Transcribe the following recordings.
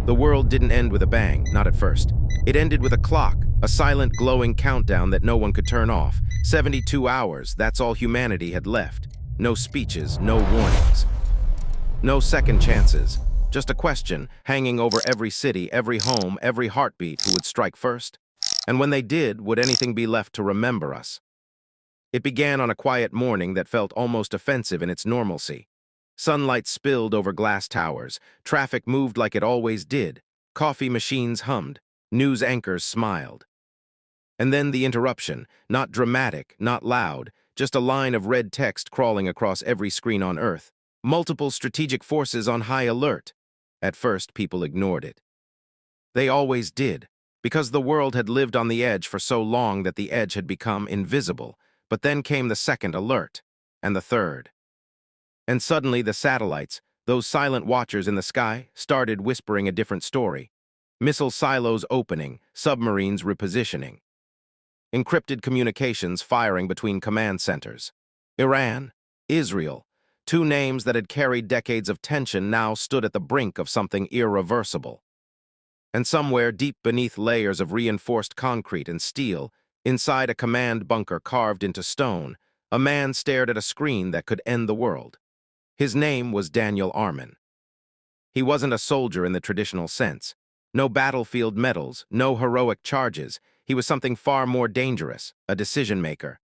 The world didn't end with a bang, not at first. It ended with a clock, a silent, glowing countdown that no one could turn off. 72 hours, that's all humanity had left. No speeches, no warnings. No second chances. Just a question hanging over every city, every home, every heartbeat: who would strike first? And when they did, would anything be left to remember us? It began on a quiet morning that felt almost offensive in its normalcy. Sunlight spilled over glass towers, traffic moved like it always did, coffee machines hummed, news anchors smiled. And then the interruption, not dramatic, not loud, just a line of red text crawling across every screen on Earth. Multiple strategic forces on high alert. At first, people ignored it. They always did, because the world had lived on the edge for so long that the edge had become invisible. But then came the second alert, and the third. And suddenly the satellites, those silent watchers in the sky, started whispering a different story. Missile silos opening, submarines repositioning. Encrypted communications firing between command centers. Iran, Israel, two names that had carried decades of tension now stood at the brink of something irreversible. And somewhere deep beneath layers of reinforced concrete and steel, inside a command bunker carved into stone, a man stared at a screen that could end the world. His name was Daniel Armin. He wasn't a soldier in the traditional sense. No battlefield medals, no heroic charges. He was something far more dangerous, a decision-maker.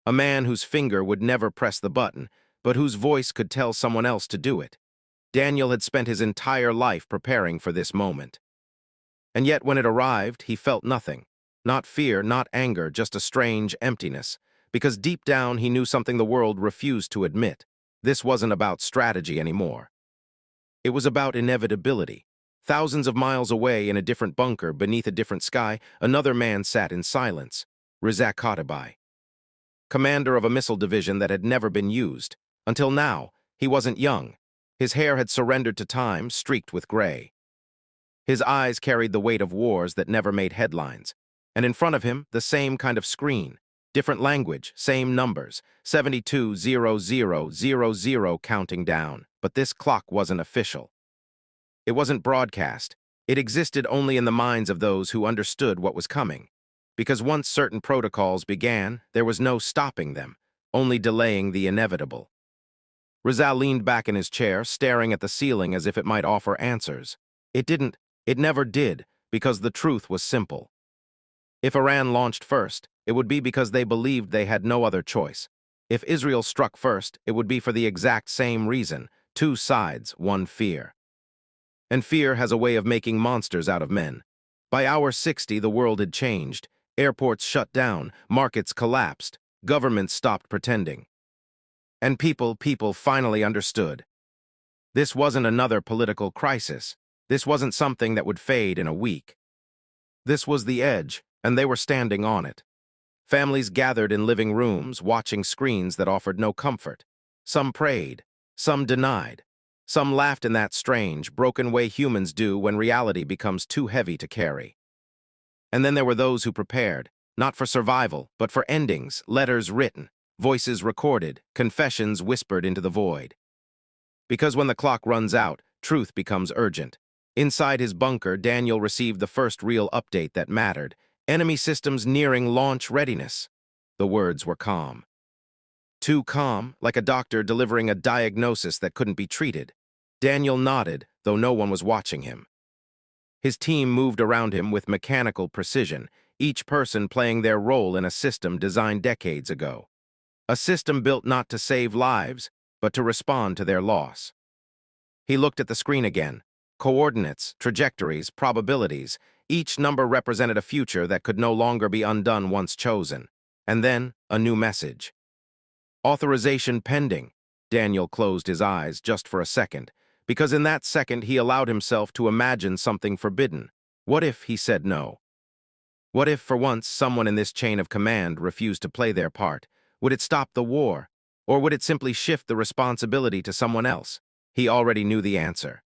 A man whose finger would never press the button, but whose voice could tell someone else to do it. Daniel had spent his entire life preparing for this moment. And yet when it arrived, he felt nothing. Not fear, not anger, just a strange emptiness. Because deep down he knew something the world refused to admit. This wasn't about strategy anymore. It was about inevitability. Thousands of miles away in a different bunker, beneath a different sky, another man sat in silence. Rizak Katabai, commander of a missile division that had never been used. Until now, he wasn't young. His hair had surrendered to time, streaked with gray. His eyes carried the weight of wars that never made headlines. And in front of him, the same kind of screen. Different language, same numbers, 720000 counting down. But this clock wasn't official. It wasn't broadcast. It existed only in the minds of those who understood what was coming. Because once certain protocols began, there was no stopping them, only delaying the inevitable. Rizal leaned back in his chair, staring at the ceiling as if it might offer answers. It didn't. It never did, because the truth was simple. If Iran launched first, it would be because they believed they had no other choice. If Israel struck first, it would be for the exact same reason. Two sides, one fear. And fear has a way of making monsters out of men. By hour 60, the world had changed. Airports shut down, markets collapsed, governments stopped pretending. And people finally understood. This wasn't another political crisis. This wasn't something that would fade in a week. This was the edge, and they were standing on it. Families gathered in living rooms, watching screens that offered no comfort. Some prayed, some denied, some laughed in that strange, broken way humans do when reality becomes too heavy to carry. And then there were those who prepared, not for survival, but for endings, letters written, voices recorded, confessions whispered into the void. Because when the clock runs out, truth becomes urgent. Inside his bunker, Daniel received the first real update that mattered. Enemy systems nearing launch readiness. The words were calm. Too calm, like a doctor delivering a diagnosis that couldn't be treated. Daniel nodded, though no one was watching him. His team moved around him with mechanical precision, each person playing their role in a system designed decades ago. A system built not to save lives, but to respond to their loss. He looked at the screen again. Coordinates, trajectories, probabilities. Each number represented a future that could no longer be undone once chosen. And then, a new message. Authorization pending. Daniel closed his eyes just for a second, because in that second he allowed himself to imagine something forbidden. What if he said no? What if, for once, someone in this chain of command refused to play their part? Would it stop the war? Or would it simply shift the responsibility to someone else? He already knew the answer.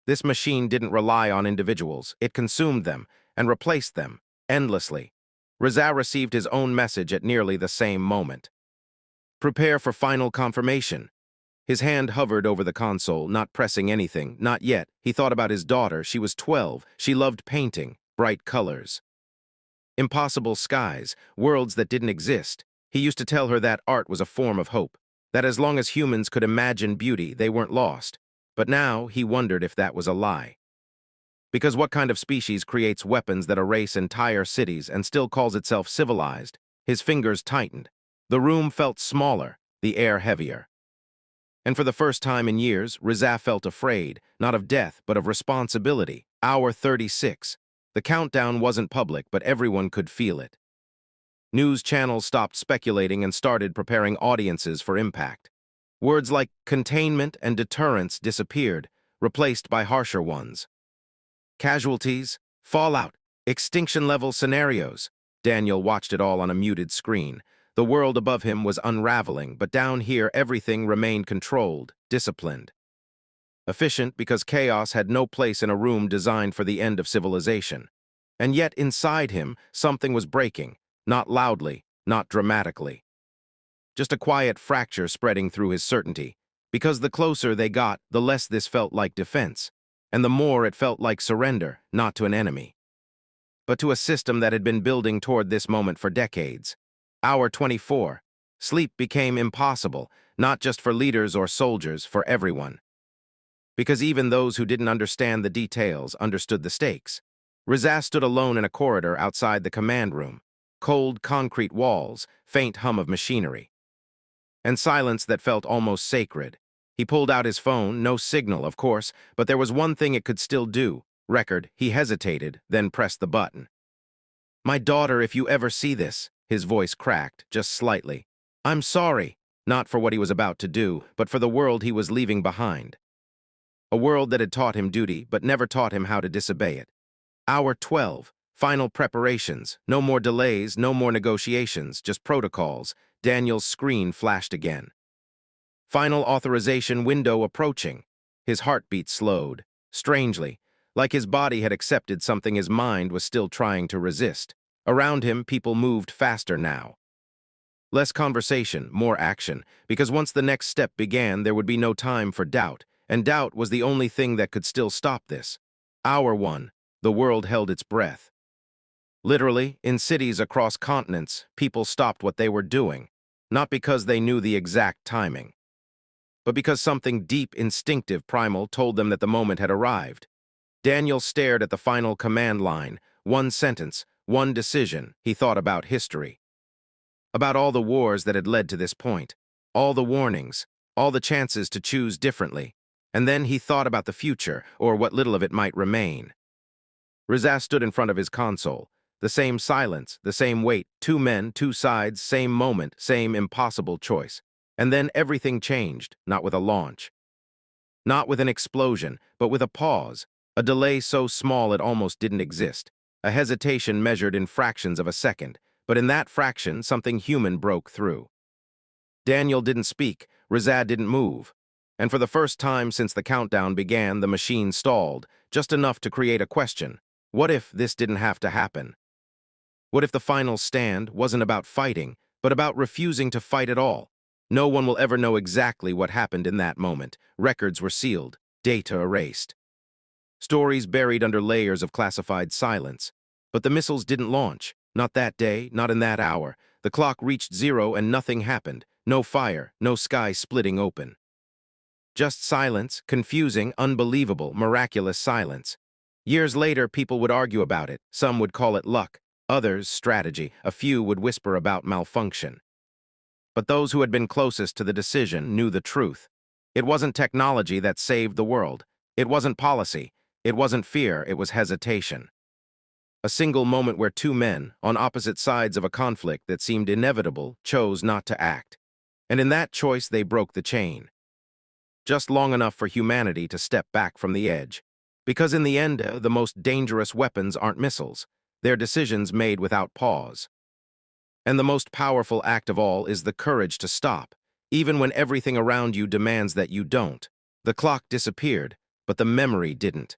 This machine didn't rely on individuals. It consumed them and replaced them, endlessly. Rizal received his own message at nearly the same moment. Prepare for final confirmation. His hand hovered over the console, not pressing anything, not yet. He thought about his daughter. She was 12. She loved painting, bright colors. Impossible skies, worlds that didn't exist. He used to tell her that art was a form of hope, that as long as humans could imagine beauty, they weren't lost. But now he wondered if that was a lie. Because what kind of species creates weapons that erase entire cities and still calls itself civilized? His fingers tightened. The room felt smaller, the air heavier. And for the first time in years, Riza felt afraid, not of death, but of responsibility. Hour 36. The countdown wasn't public, but everyone could feel it. News channels stopped speculating and started preparing audiences for impact. Words like containment and deterrence disappeared, replaced by harsher ones. Casualties, fallout, extinction-level scenarios. Daniel watched it all on a muted screen. The world above him was unraveling, but down here everything remained controlled, disciplined. Efficient because chaos had no place in a room designed for the end of civilization. And yet inside him, something was breaking, not loudly, not dramatically. Just a quiet fracture spreading through his certainty. Because the closer they got, the less this felt like defense. And the more it felt like surrender, not to an enemy, but to a system that had been building toward this moment for decades. Hour 24. Sleep became impossible, not just for leaders or soldiers, for everyone. Because even those who didn't understand the details understood the stakes. Riza stood alone in a corridor outside the command room. Cold concrete walls, faint hum of machinery. And silence that felt almost sacred. He pulled out his phone, no signal, of course, but there was one thing it could still do. Record. He hesitated, then pressed the button. "My daughter, if you ever see this," his voice cracked, just slightly. "I'm sorry." Not for what he was about to do, but for the world he was leaving behind. A world that had taught him duty, but never taught him how to disobey it. Hour 12. Final preparations. No more delays, no more negotiations, just protocols. Daniel's screen flashed again. Final authorization window approaching. His heartbeat slowed. Strangely, like his body had accepted something his mind was still trying to resist. Around him, people moved faster now. Less conversation, more action, because once the next step began, there would be no time for doubt, and doubt was the only thing that could still stop this. Hour 1. The world held its breath. Literally, in cities across continents, people stopped what they were doing, not because they knew the exact timing, but because something deep, instinctive, primal told them that the moment had arrived. Daniel stared at the final command line. One sentence, one decision. He thought about history. About all the wars that had led to this point. All the warnings. All the chances to choose differently. And then he thought about the future, or what little of it might remain. Riza stood in front of his console. The same silence, the same weight. Two men, two sides, same moment, same impossible choice. And then everything changed, not with a launch. Not with an explosion, but with a pause. A delay so small it almost didn't exist. A hesitation measured in fractions of a second. But in that fraction, something human broke through. Daniel didn't speak. Riza didn't move. And for the first time since the countdown began, the machine stalled, just enough to create a question. What if this didn't have to happen? What if the final stand wasn't about fighting, but about refusing to fight at all? No one will ever know exactly what happened in that moment. Records were sealed, data erased. Stories buried under layers of classified silence. But the missiles didn't launch. Not that day, not in that hour. The clock reached zero and nothing happened. No fire, no sky splitting open. Just silence, confusing, unbelievable, miraculous silence. Years later, people would argue about it. Some would call it luck, others strategy. A few would whisper about malfunction. But those who had been closest to the decision knew the truth. It wasn't technology that saved the world. It wasn't policy. It wasn't fear. It was hesitation. A single moment where two men, on opposite sides of a conflict that seemed inevitable, chose not to act. And in that choice, they broke the chain. Just long enough for humanity to step back from the edge. Because in the end, the most dangerous weapons aren't missiles. They're decisions made without pause. And the most powerful act of all is the courage to stop, even when everything around you demands that you don't. The clock disappeared, but the memory didn't.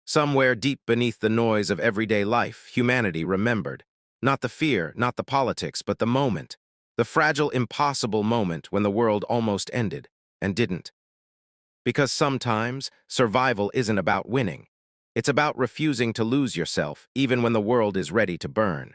Somewhere deep beneath the noise of everyday life, humanity remembered. Not the fear, not the politics, but the moment. The fragile, impossible moment when the world almost ended. and didn't. Because sometimes survival isn't about winning. It's about refusing to lose yourself, even when the world is ready to burn.